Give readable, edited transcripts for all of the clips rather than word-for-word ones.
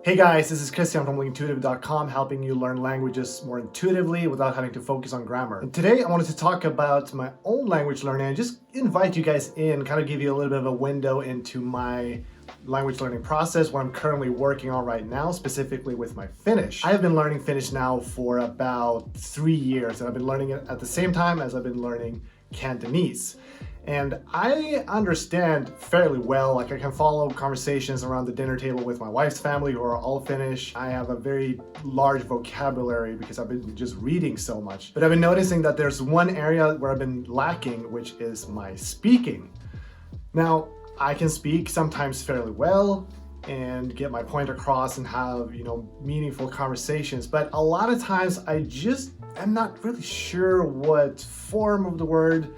Hey guys, this is Christian from intuitive.com, helping you learn languages more intuitively without having to focus on grammar. And today I wanted to talk about my own language learning and just invite you guys in, kind of give you a little bit of a window into my language learning process, what I'm currently working on right now, specifically with my Finnish. I have been learning Finnish now for about 3 years, and I've been learning it at the same time as I've been learning Cantonese. And I understand fairly well, like I can follow conversations around the dinner table with my wife's family who are all Finnish. I have a very large vocabulary because I've been just reading so much. But I've been noticing that there's one area where I've been lacking, which is my speaking. Now, I can speak sometimes fairly well and get my point across and have, meaningful conversations. But a lot of times I'm not really sure what form of the word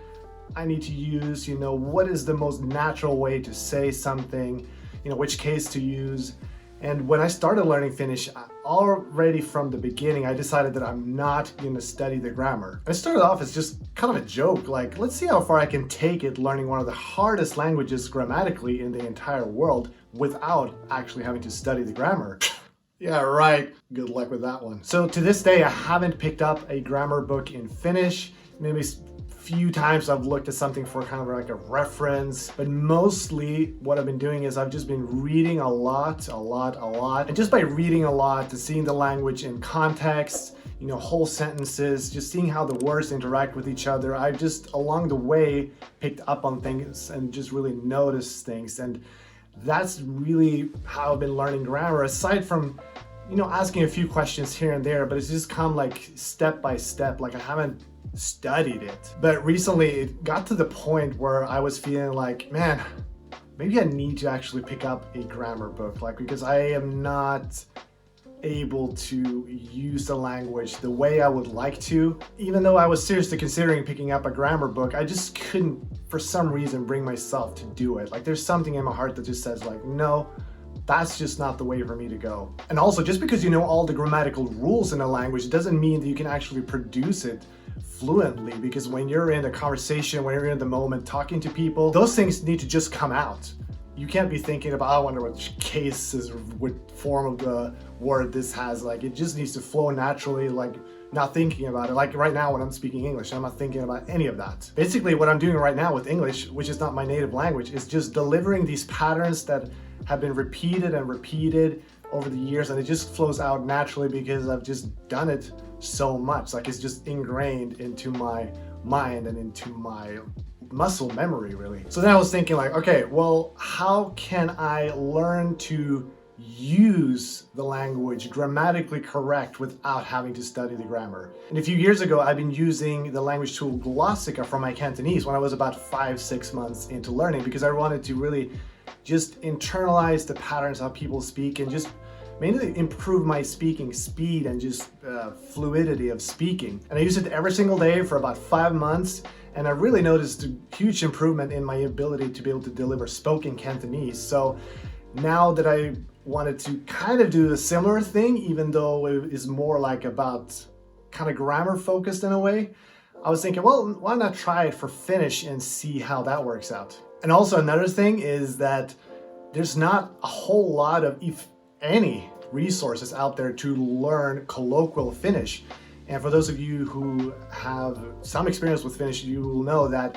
I need to use, what is the most natural way to say something, which case to use. And when I started learning Finnish, already from the beginning, I decided that I'm not going to study the grammar. I started off as just kind of a joke, like, let's see how far I can take it learning one of the hardest languages grammatically in the entire world without actually having to study the grammar. Yeah, right. Good luck with that one. So to this day, I haven't picked up a grammar book in Finnish. Maybe few times I've looked at something for kind of like a reference, but mostly what I've been doing is I've just been reading a lot. And just by reading a lot, to seeing the language in context, whole sentences, just seeing how the words interact with each other, I've just along the way picked up on things and just really noticed things. And that's really how I've been learning grammar, aside from asking a few questions here and there, but it's just come like step by step. Like I haven't studied it. But recently it got to the point where I was feeling like, man, maybe I need to actually pick up a grammar book, because I am not able to use the language the way I would like to. Even though I was seriously considering picking up a grammar book, I just couldn't, for some reason, bring myself to do it. Like there's something in my heart that just says like, no, that's just not the way for me to go. And also, just because you know all the grammatical rules in a language doesn't mean that you can actually produce it fluently, because when you're in a conversation, when you're in the moment talking to people, those things need to just come out. You can't be thinking about, I wonder which cases or what form of the word this has. Like it just needs to flow naturally, like not thinking about it. Like right now when I'm speaking English, I'm not thinking about any of that. Basically what I'm doing right now with English, which is not my native language, is just delivering these patterns that have been repeated and repeated over the years, and it just flows out naturally because I've just done it so much. Like it's just ingrained into my mind and into my muscle memory, really. So then I was thinking like, okay, well, how can I learn to use the language grammatically correct without having to study the grammar? And a few years ago, I've been using the language tool Glossika for my Cantonese when I was about 5-6 months into learning, because I wanted to really just internalize the patterns how people speak and just mainly improve my speaking speed and just fluidity of speaking. And I used it every single day for about 5 months, and I really noticed a huge improvement in my ability to be able to deliver spoken Cantonese. So now that I wanted to kind of do a similar thing, even though it is more like about kind of grammar focused in a way, I was thinking, well, why not try it for Finnish and see how that works out? And also another thing is that there's not a whole lot of, if any, resources out there to learn colloquial Finnish. And for those of you who have some experience with Finnish, you will know that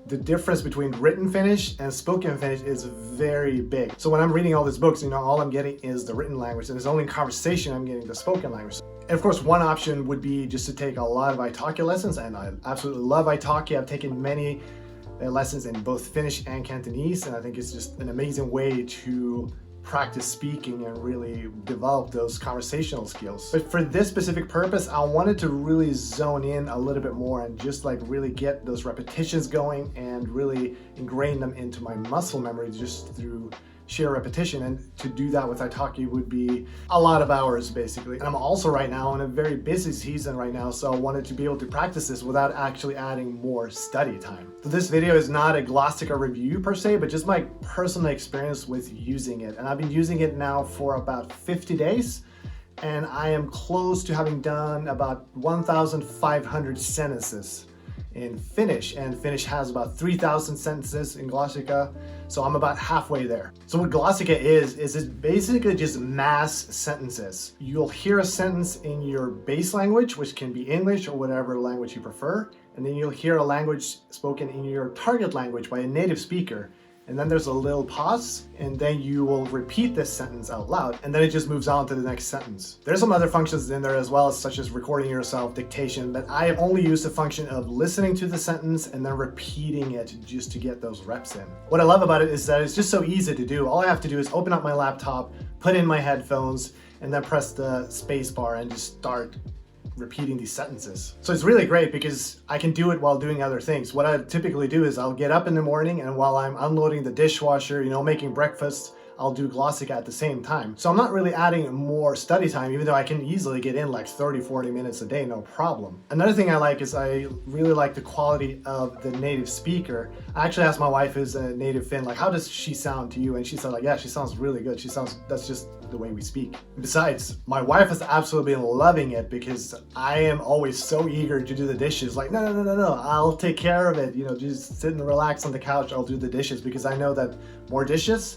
the difference between written Finnish and spoken Finnish is very big. So when I'm reading all these books, all I'm getting is the written language, and it's only in conversation I'm getting the spoken language. And of course, one option would be just to take a lot of Italki lessons, and I absolutely love Italki. I've taken many lessons in both Finnish and Cantonese, and I think it's just an amazing way to practice speaking and really develop those conversational skills. But for this specific purpose, I wanted to really zone in a little bit more and just like really get those repetitions going and really ingrain them into my muscle memory just through sheer repetition. And to do that with Italki would be a lot of hours, basically. And I'm also right now in a very busy season right now, so I wanted to be able to practice this without actually adding more study time. So this video is not a Glossika review per se, but just my personal experience with using it. And I've been using it now for about 50 days, and I am close to having done about 1,500 sentences in Finnish, and Finnish has about 3,000 sentences in Glossika, so I'm about halfway there. So what Glossika is it's basically just mass sentences. You'll hear a sentence in your base language, which can be English or whatever language you prefer, and then you'll hear a language spoken in your target language by a native speaker. And then there's a little pause, and then you will repeat this sentence out loud, and then it just moves on to the next sentence. There's some other functions in there as well, such as recording yourself, dictation, but I have only used the function of listening to the sentence and then repeating it just to get those reps in. What I love about it is that it's just so easy to do. All I have to do is open up my laptop, put in my headphones, and then press the space bar and just start repeating these sentences. So it's really great because I can do it while doing other things. What I typically do is I'll get up in the morning, and while I'm unloading the dishwasher, making breakfast, I'll do Glossika at the same time. So I'm not really adding more study time, even though I can easily get in like 30-40 minutes a day, no problem. Another thing I like is I really like the quality of the native speaker. I actually asked my wife, who's a native Finn, like, how does she sound to you? And she said, like, yeah, she sounds really good. That's just the way we speak. Besides, my wife has absolutely been loving it because I am always so eager to do the dishes. Like, no, I'll take care of it. Just sit and relax on the couch. I'll do the dishes because I know that more dishes,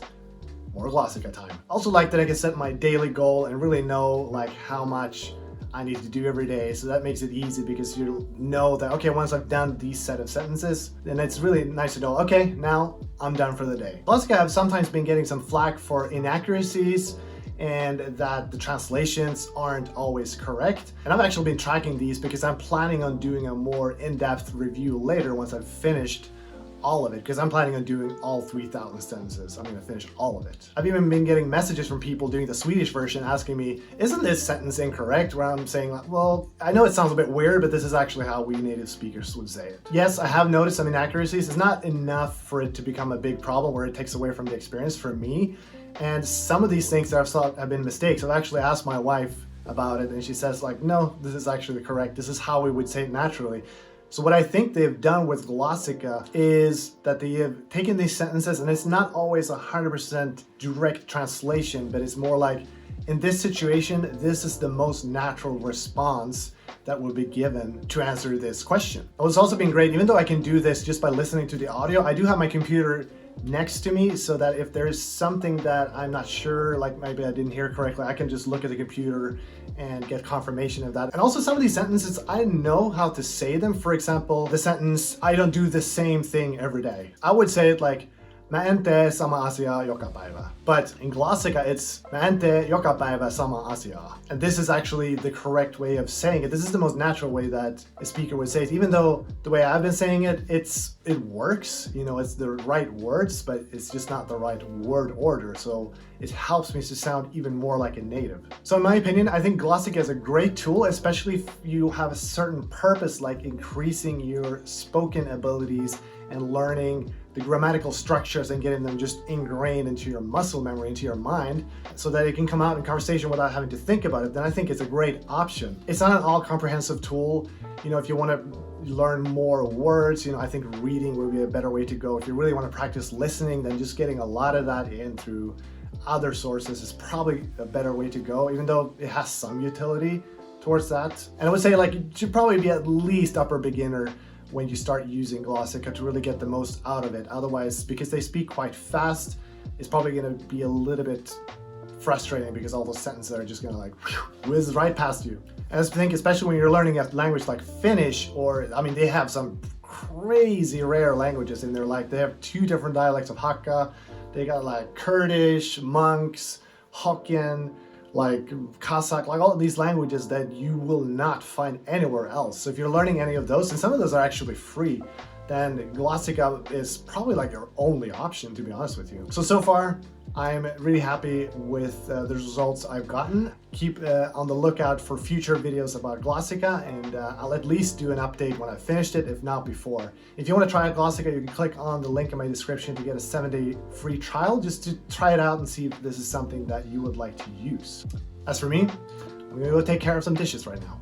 more Glossika time. Also like that I can set my daily goal and really know like how much I need to do every day. So that makes it easy because you know that, okay, once I've done these set of sentences, then it's really nice to know, okay, now I'm done for the day. Glossika have sometimes been getting some flack for inaccuracies and that the translations aren't always correct. And I've actually been tracking these because I'm planning on doing a more in-depth review later once I've finished all of it, because I'm planning on doing all 3,000 sentences. I'm going to finish all of it. I've even been getting messages from people doing the Swedish version asking me, isn't this sentence incorrect? Where I'm saying, well, I know it sounds a bit weird, but this is actually how we native speakers would say it. Yes, I have noticed some inaccuracies. It's not enough for it to become a big problem where it takes away from the experience for me. And some of these things that I've thought have been mistakes, I've actually asked my wife about it, and she says like, no, this is actually correct. This is how we would say it naturally. So what I think they've done with Glossika is that they have taken these sentences, and it's not always 100% direct translation, but it's more like, in this situation, this is the most natural response that will be given to answer this question. What's also been great, even though I can do this just by listening to the audio, I do have my computer next to me so that if there's something that I'm not sure, like maybe I didn't hear correctly, I can just look at the computer and get confirmation of that. And also some of these sentences, I know how to say them. For example, the sentence, I don't do the same thing every day. I would say it like, mä en tee sama asiaa joka päivä. But in Glossika, it's mä en tee joka päivä sama asiaa. And this is actually the correct way of saying it. This is the most natural way that a speaker would say it. Even though the way I've been saying it, it works. It's the right words, but it's just not the right word order. So it helps me to sound even more like a native. So in my opinion, I think Glossika is a great tool, especially if you have a certain purpose, like increasing your spoken abilities and learning the grammatical structures and getting them just ingrained into your muscle memory, into your mind, so that it can come out in conversation without having to think about it, then I think it's a great option. It's not an all-comprehensive tool. If you want to learn more words, I think reading would be a better way to go. If you really want to practice listening, then just getting a lot of that in through other sources is probably a better way to go, even though it has some utility towards that. And I would say like, you should probably be at least upper beginner when you start using Glossika to really get the most out of it. Otherwise, because they speak quite fast, it's probably going to be a little bit frustrating because all those sentences are just going to like whiz right past you. And I think especially when you're learning a language like Finnish, or they have some crazy rare languages in there. Like they have 2 different dialects of Hakka. They got like Kurdish, Monks, Hokkien, like Kazakh, like all of these languages that you will not find anywhere else. So if you're learning any of those, and some of those are actually free, then Glossika is probably like your only option, to be honest with you. So far, I'm really happy with the results I've gotten. Keep on the lookout for future videos about Glossika, and I'll at least do an update when I've finished it, if not before. If you want to try out Glossika, you can click on the link in my description to get a 7-day free trial, just to try it out and see if this is something that you would like to use. As for me, I'm gonna go take care of some dishes right now.